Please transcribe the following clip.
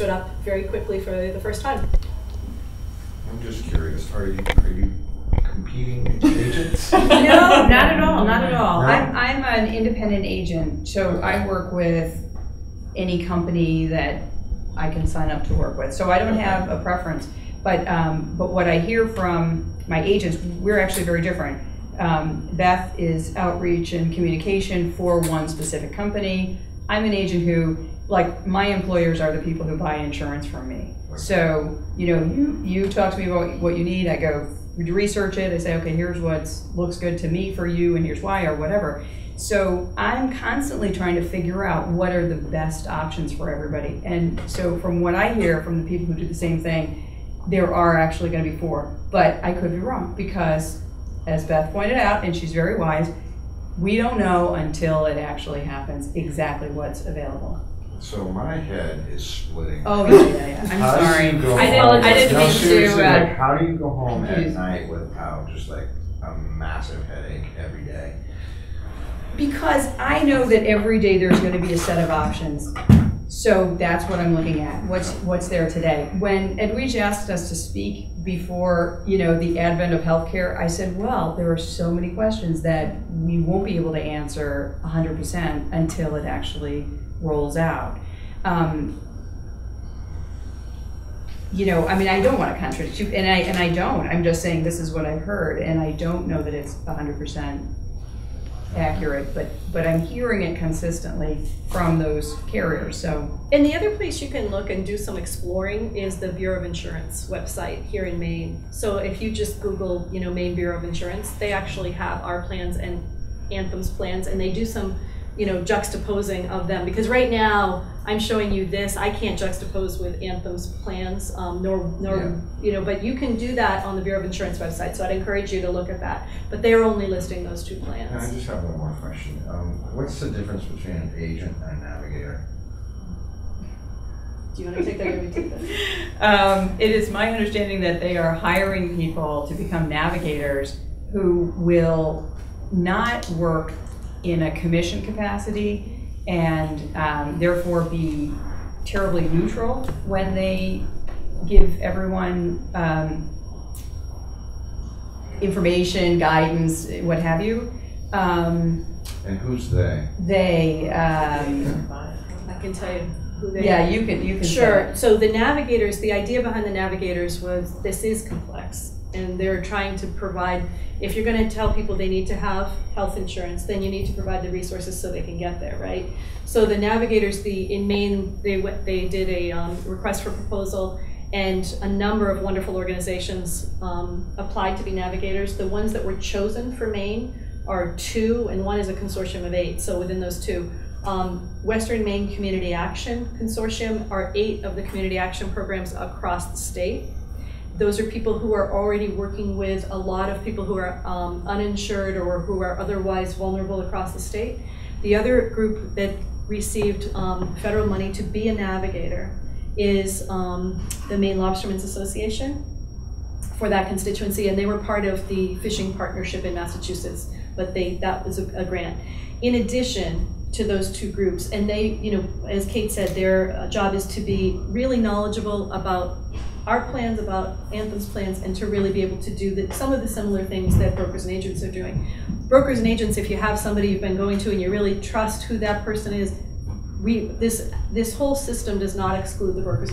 stood up very quickly for the first time. I'm just curious, are you competing agents? No, not at all, not at all. No? I'm an independent agent, so I work with any company that I can sign up to work with. So I don't have a preference, but what I hear from my agents, we're actually very different. Beth is outreach and communication for one specific company. I'm an agent who, like, my employers are the people who buy insurance from me. So, you know, you talk to me about what you need, I go research it, I say, okay, here's what looks good to me for you, and here's why, or whatever. So I'm constantly trying to figure out what are the best options for everybody. And so from what I hear from the people who do the same thing, there are actually going to be 4, but I could be wrong, because as Beth pointed out, and she's very wise, we don't know until it actually happens exactly what's available. So my head is splitting. Oh yeah. I'm sorry. I didn't mean to. Like, how do you go home at night without just like a massive headache every day? Because I know that every day there's going to be a set of options. So that's what I'm looking at. What's there today? When Edwige asked us to speak before, you know, the advent of healthcare, I said, well, there are so many questions that we won't be able to answer 100% until it actually rolls out. You know, I mean, I don't want to contradict you, and I don't. I'm just saying this is what I've heard, and I don't know that it's 100% accurate, but I'm hearing it consistently from those carriers. So, and the other place you can look and do some exploring is the Bureau of Insurance website here in Maine. So if you just Google, you know, Maine Bureau of Insurance, they actually have our plans and Anthem's plans, and they do some, you know, juxtaposing of them, because right now I'm showing you this, I can't juxtapose with Anthem's plans, nor you know, but you can do that on the Bureau of Insurance website, so I'd encourage you to look at that. But they're only listing those 2 plans. And I just have one more question. What's the difference between an agent and a navigator? Do you want to take that or me take that? It is my understanding that they are hiring people to become navigators who will not work in a commission capacity and therefore be terribly neutral when they give everyone information, guidance, what have you. And who's they? They. I can tell you who they are. Yeah, you can. Sure. So the navigators, the idea behind the navigators was this is complex. And they're trying to provide, if you're going to tell people they need to have health insurance, then you need to provide the resources so they can get there, right? So the navigators, in Maine, they did a request for proposal, and a number of wonderful organizations applied to be navigators. The ones that were chosen for Maine are 2, and one is a consortium of 8. So within those 2, Western Maine Community Action Consortium are 8 of the community action programs across the state. Those are people who are already working with a lot of people who are uninsured or who are otherwise vulnerable across the state. The other group that received federal money to be a navigator is the Maine Lobstermen's Association for that constituency, and they were part of the fishing partnership in Massachusetts, but that was a grant. In addition to those 2 groups, and they, you know, as Kate said, their job is to be really knowledgeable about our plans, about Anthem's plans, and to really be able to do some of the similar things that brokers and agents are doing. Brokers and agents, if you have somebody you've been going to and you really trust who that person is, this whole system does not exclude the brokers.